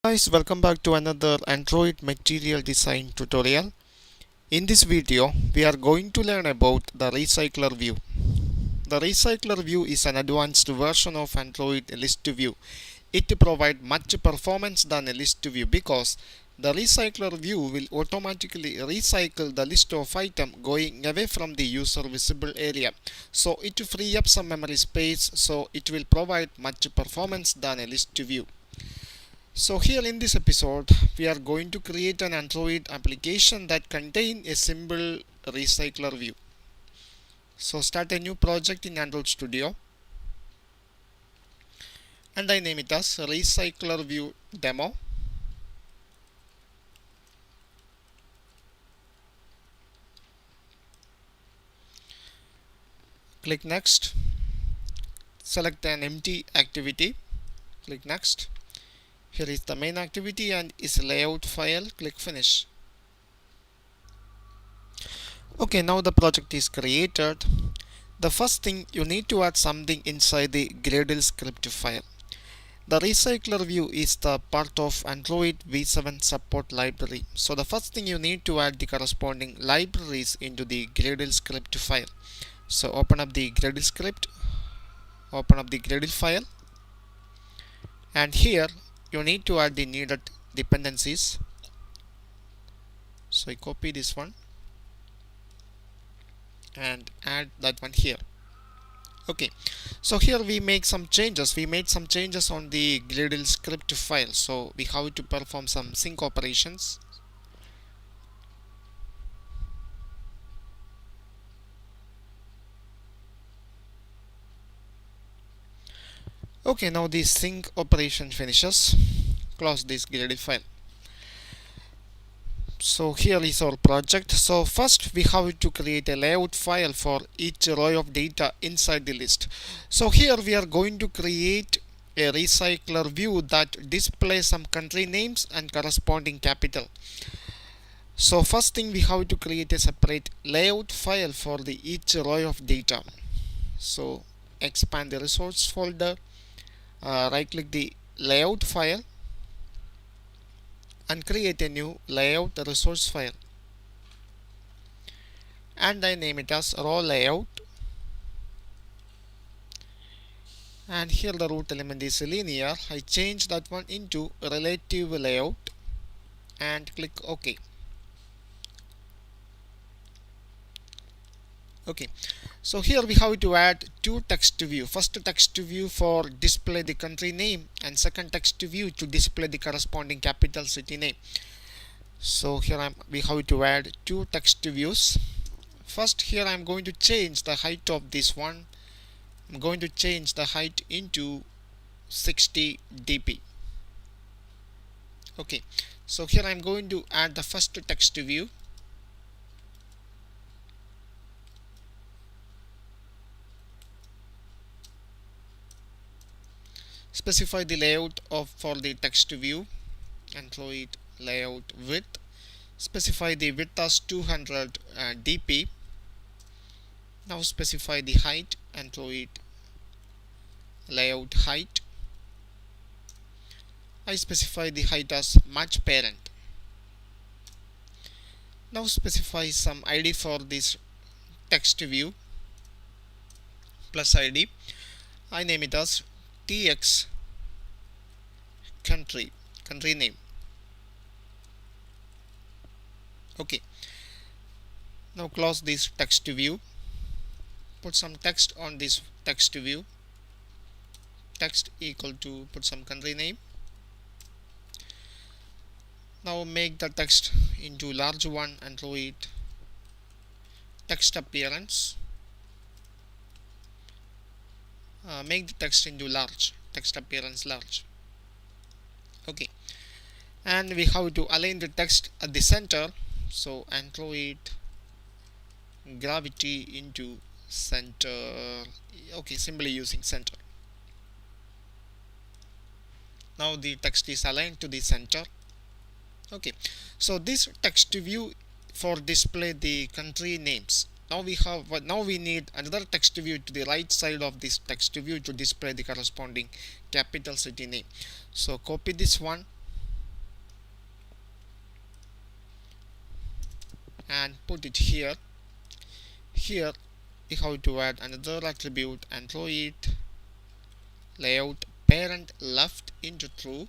Guys, welcome back to another Android material design tutorial. In this video, we are going to learn about the Recycler view. The Recycler view is an advanced version of Android list view. It provides much performance than a list view because the Recycler view will automatically recycle the list of items going away from the user visible area. So it free up some memory space, so it will provide much performance than a list view. So here in this episode, we are going to create an Android application that contains a simple recycler view. So start a new project in Android Studio and I name it as RecyclerView demo. Click next. Select an empty activity. Click next. Here is the main activity and its layout file. Click finish. Okay, now the project is created. The first thing, you need to add something inside the Gradle script file. The Recycler view is the part of Android v7 support library. So the first thing, you need to add the corresponding libraries into the Gradle script file. So open up the Gradle script, open up the Gradle file, and here you need to add the needed dependencies. So I copy this one and add that one here. Okay, so here we make some changes. We made some changes on the Gradle script file, so we have to perform some sync operations. Okay, now the sync operation finishes. Close this Gradle file. So here is our project. So first we have to create a layout file for each row of data inside the list. So here we are going to create a recycler view that displays some country names and corresponding capital. So first thing, we have to create a separate layout file for the each row of data. So expand the resource folder, right click the layout file and create a new layout resource file, and I name it as raw layout, and here the root element is linear. I change that one into relative layout and click OK. Okay, so here we have to add two text view. First text view for display the country name, and second text view to display the corresponding capital city name. So here we have to add two text views. First, here I'm going to change the height of this one. I'm going to change the height into 60 dp. Okay, so here I'm going to add the first text view. Specify the layout for the text view, Android layout width. Specify the width as 200 dp. Now specify the height, Android layout height. I specify the height as match parent. Now specify some ID for this text view, plus ID. I name it as TX country name. Okay, now close this text view. Put some text on this text view. Text equal to, put some country name. Now make the text into large one, Android text appearance. Make the text into large, text appearance large. Okay, and we have to align the text at the center. So Android gravity into center. Okay, simply using center. Now the text is aligned to the center. Okay, so this text view for display the country names. Now we need another text view to the right side of this text view to display the corresponding capital city name. So copy this one and put it here. Here we have to add another attribute Android layout parent left into true.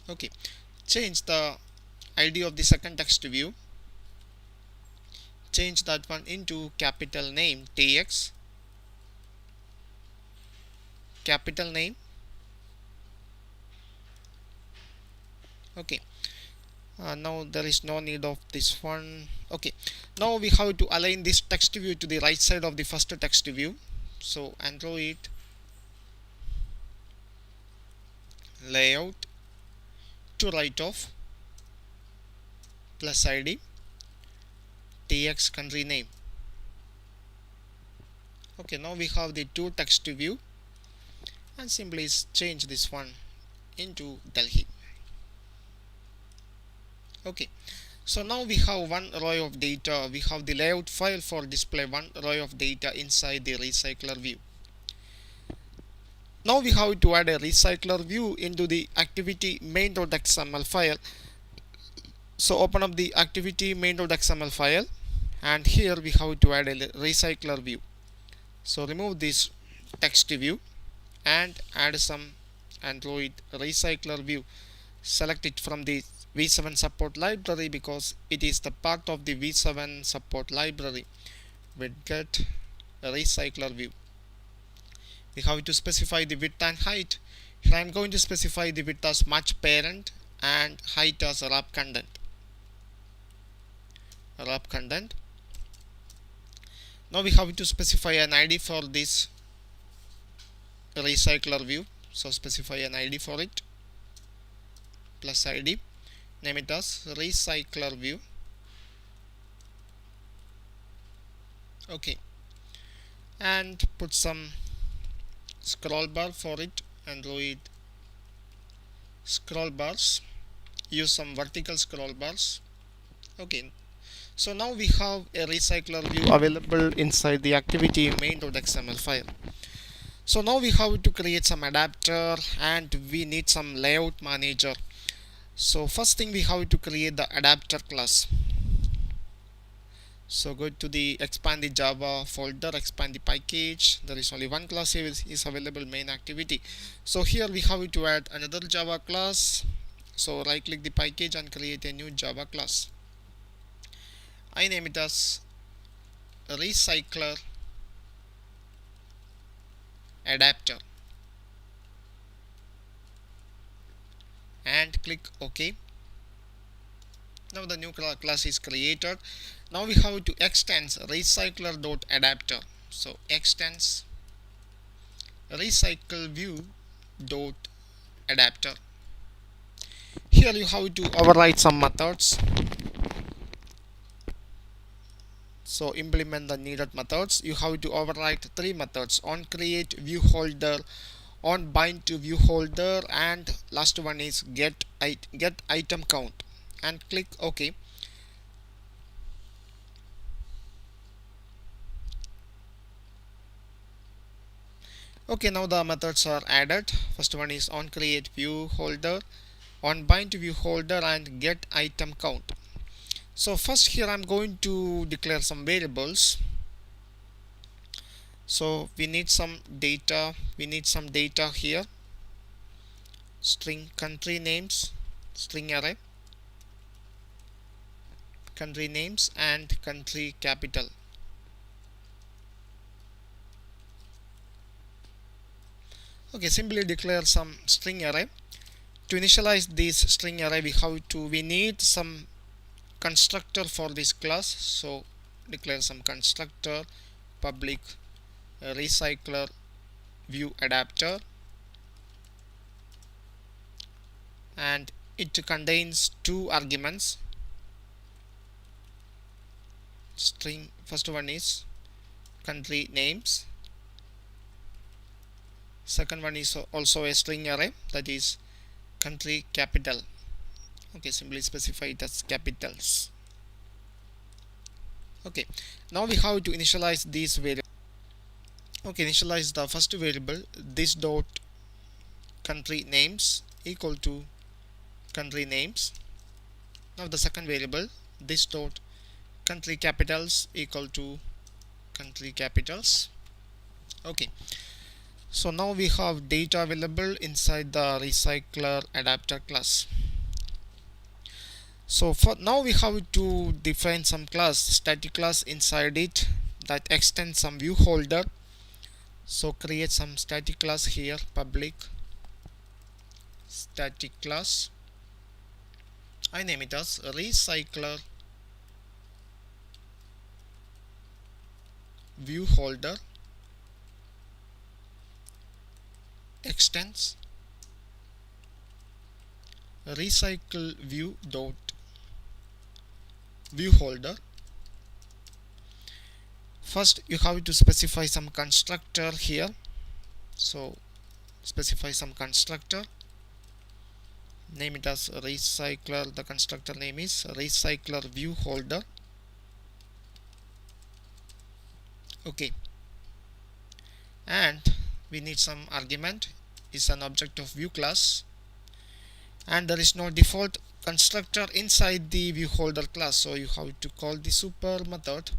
Okay, change the ID of the second text view, change that one into capital name TX, capital name. Okay, now there is no need of this one. Okay, now we have to align this text view to the right side of the first text view. So Android layout to right of plus ID TX country name. Okay, now we have the two text view and simply change this one into Delhi. Okay, so now we have one row of data. We have the layout file for display one row of data inside the recycler view. Now we have to add a recycler view into the activity main.xml file. So open up the activity main.xml file and here we have to add a recycler view. So remove this text view and add some Android recycler view. Select it from the v7 support library because it is the part of the v7 support library. Widget recycler view. We have to specify the width and height. Here I am going to specify the width as match parent and height as wrap content. Wrap content. Now we have to specify an ID for this recycler view. So specify an ID for it plus ID. Name it as recycler view. Okay, and put some scroll bar for it. Android scroll bars. Use some vertical scroll bars. Okay, so now we have a recycler view available inside the activity main.xml file. So now we have to create some adapter and we need some layout manager. So first thing we have to create the adapter class. So go to the expand the Java folder, expand the package. There is only one class here is available, main activity. So here we have to add another Java class. So right click the package and create a new Java class. I name it as recycler adapter and click OK. Now the new class is created. Now we have to extend recycler.adapter. So extends RecyclerView.adapter. Here you have to override some methods. So implement the needed methods. You have to override three methods: on create view holder, on bind to view holder, and last one is get item count, and click OK. Okay, now the methods are added. First one is on create view holder, on bind to view holder, and get item count. So first here I'm going to declare some variables. So we need some data. Here. String country names, string array, country names, and country capital. Okay, simply declare some string array. To initialize this string array, we need some constructor for this class. So declare some constructor public recycler view adapter, and it contains two arguments. String first one is country names, second one is also a string array, that is country capital. Okay, simply specify it as capitals. Okay, now we have to initialize these variables. Okay, initialize the first variable, this dot country names equal to country names. Now the second variable, this dot country capitals equal to country capitals. Okay, so now we have data available inside the recycler adapter class. So for now we have to define some class, static class inside it that extends some view holder. So create some static class here, public static class. I name it as recycler view holder extends RecyclerView dot view holder. First you have to specify some constructor here. So specify some constructor, name it as recycler. The constructor name is recyclerView holder. Okay, and we need some argument, is an object of view class, and there is no default constructor inside the view holder class, so you have to call the super method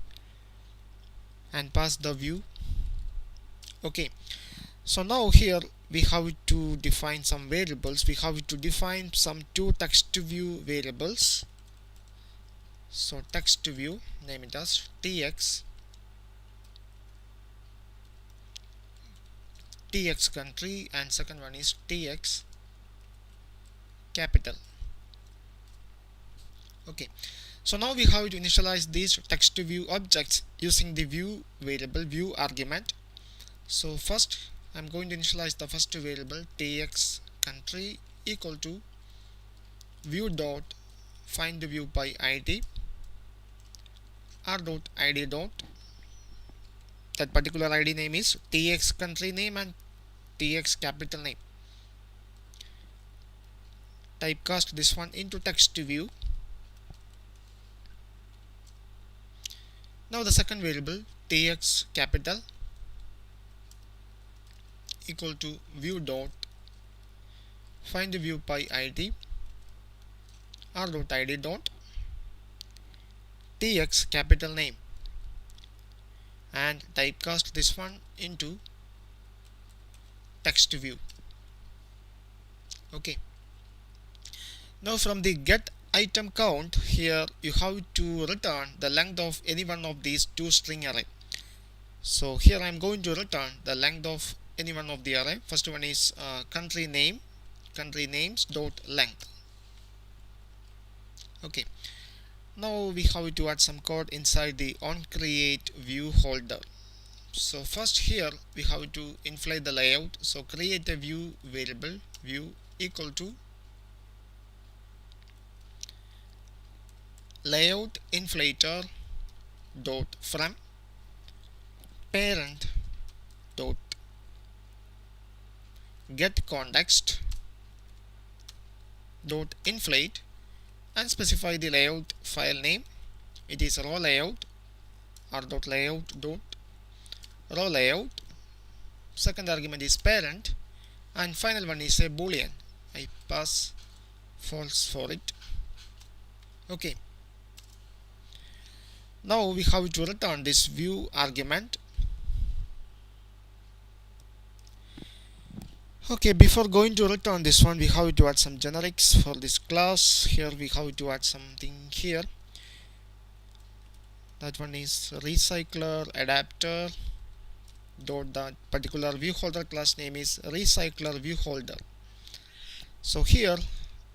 and pass the view. Okay, so now here we have to define some variables. We have to define some two text view variables. So text view, name it as tx country, and second one is tx capital. Okay, so now we have to initialize these text view objects using the view variable view argument. So first I'm going to initialize the first variable tx country equal to view dot find the view by id r dot id dot, that particular id name is tx country name and tx capital name. Typecast this one into text view. Now the second variable tx capital equal to view dot find the view by id r dot id dot tx capital name, and typecast this one into text view. Okay, now from the get item count, here you have to return the length of any one of these two string array. So here I am going to return the length of any one of the array. First one is country name, country names dot length. Okay, now we have to add some code inside the onCreate view holder. So first here we have to inflate the layout. So create a view variable view equal to layout inflator dot from parent dot get context dot inflate, and specify the layout file name. It is raw layout r dot layout dot raw layout. Second argument is parent, and final one is a boolean. I pass false for it. Okay, now we have to return this view argument. Okay, before going to return this one, we have to add some generics for this class. Here we have to add something here. That one is recycler adapter dot, that particular view holder class name is recycler view holder. So here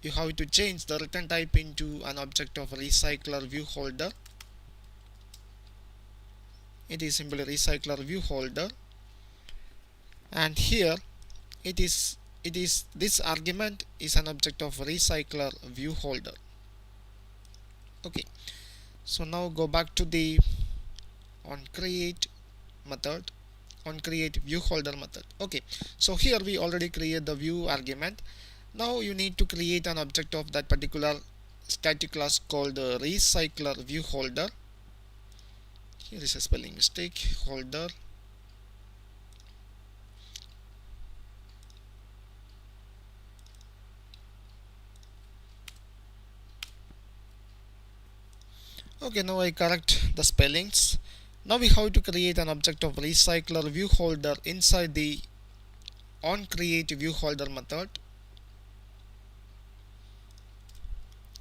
you have to change the return type into an object of recycler view holder. It is simply recycler view holder, and here it is this argument is an object of recycler view holder. Okay, so now go back to the onCreate method, onCreate view holder method. Okay, so here we already create the view argument. Now you need to create an object of that particular static class called recycler view holder. Here is a spelling mistake, holder. Okay, now I correct the spellings. Now we have to create an object of recycler view holder inside the onCreateViewHolder method.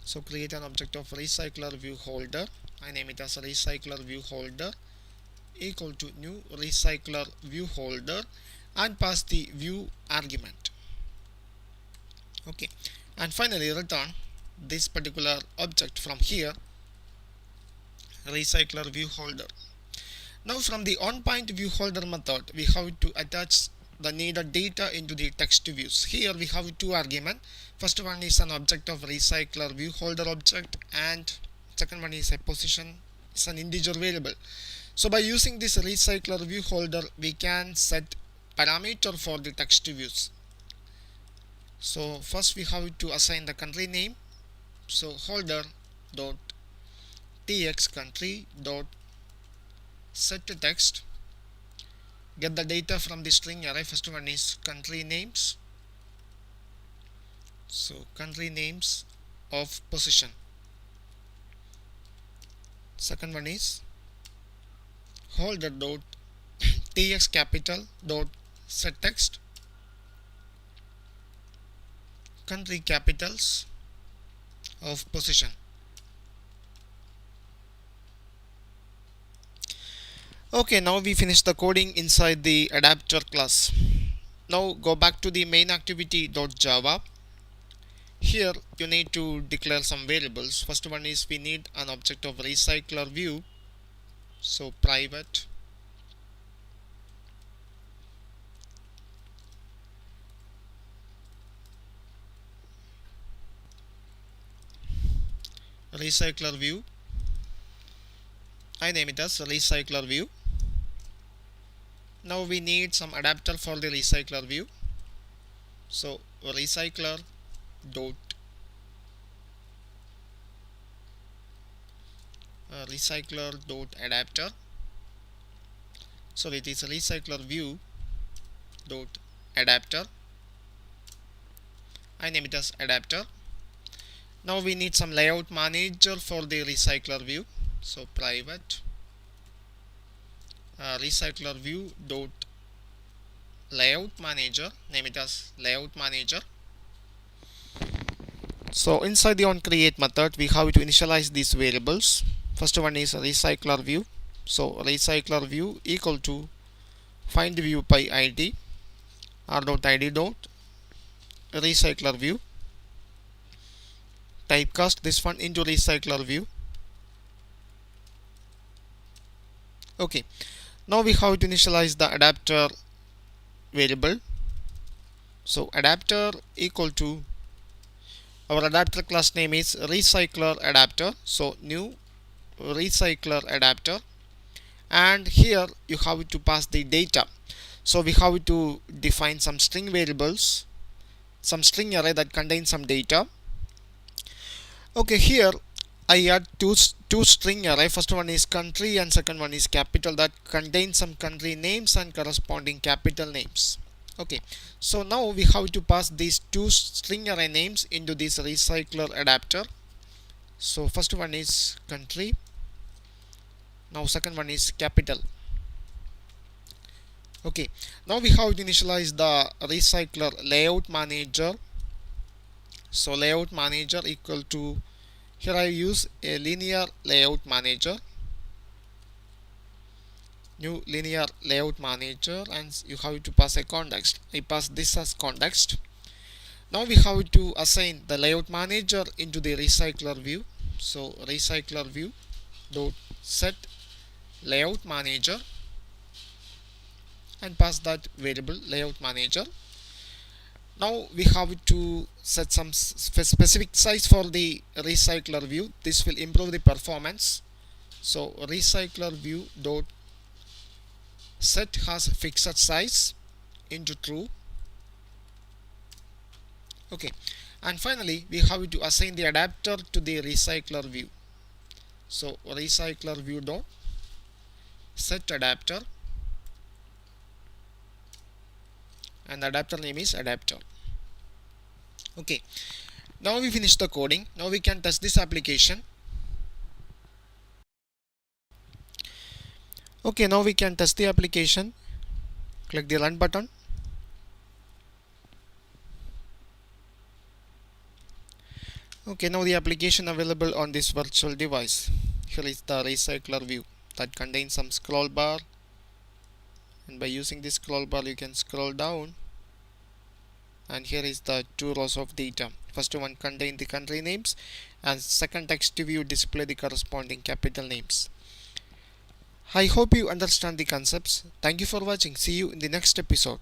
So create an object of recyclerViewHolder. I name it as recyclerViewHolder equal to new recyclerViewHolder and pass the view argument. Okay, and finally return this particular object from here, recyclerViewHolder. Now from the onPointViewHolder method, we have to attach the needed data into the text views. Here we have two arguments. First one is an object of recyclerViewHolder object, and second one is a position. It's an integer variable. So by using this recyclerViewHolder, we can set parameter for the text views. So first we have to assign the country name. So holder dot tx country dot set to text, get the data from the string array. First one is country names, so country names of position. Second one is holder dot tx capital dot set text, country capitals of position. Okay, now we finish the coding inside the adapter class. Now go back to the main activity.java. Here you need to declare some variables. First one is we need an object of RecyclerView. So private RecyclerView. I name it as RecyclerView. Now we need some adapter for the RecyclerView. So recycler dot adapter. So it is RecyclerView dot adapter. I name it as adapter. Now we need some layout manager for the RecyclerView. So private RecyclerView dot layout manager, name it as layout manager. So inside the onCreate method, we have to initialize these variables. First one is RecyclerView. So RecyclerView equal to find view by id r.id dot RecyclerView. Typecast this one into RecyclerView. Okay, now we have to initialize the adapter variable. So adapter equal to, our adapter class name is RecyclerAdapter. So new RecyclerAdapter, and here you have to pass the data. So we have to define some string variables, some string array that contains some data. Okay, here I add two string array. First one is country and second one is capital, that contains some country names and corresponding capital names. Okay, so now we have to pass these two string array names into this RecyclerAdapter. So first one is country, now second one is capital. Okay, now we have to initialize the recycler layout manager. So layout manager equal to, here I use a linear layout manager, new linear layout manager, and you have to pass a context. I pass this as context. Now we have to assign the layout manager into the RecyclerView. So RecyclerView dot set layout manager and pass that variable layout manager. Now we have to set some specific size for the RecyclerView. This will improve the performance. So RecyclerView dot set has fixed size into true. Okay, and finally we have to assign the adapter to the RecyclerView. So RecyclerView dot set adapter, and the adapter name is adapter. Okay, now we finish the coding. Now we can test this application. Okay, now we can test the application. Click the run button. Okay, now the application available on this virtual device. Here is the recycler view that contains some scroll bar, and by using this scroll bar you can scroll down, and here is the two rows of data. First one contain the country names, and second text view display the corresponding capital names. I hope you understand the concepts. Thank you for watching. See you in the next episode.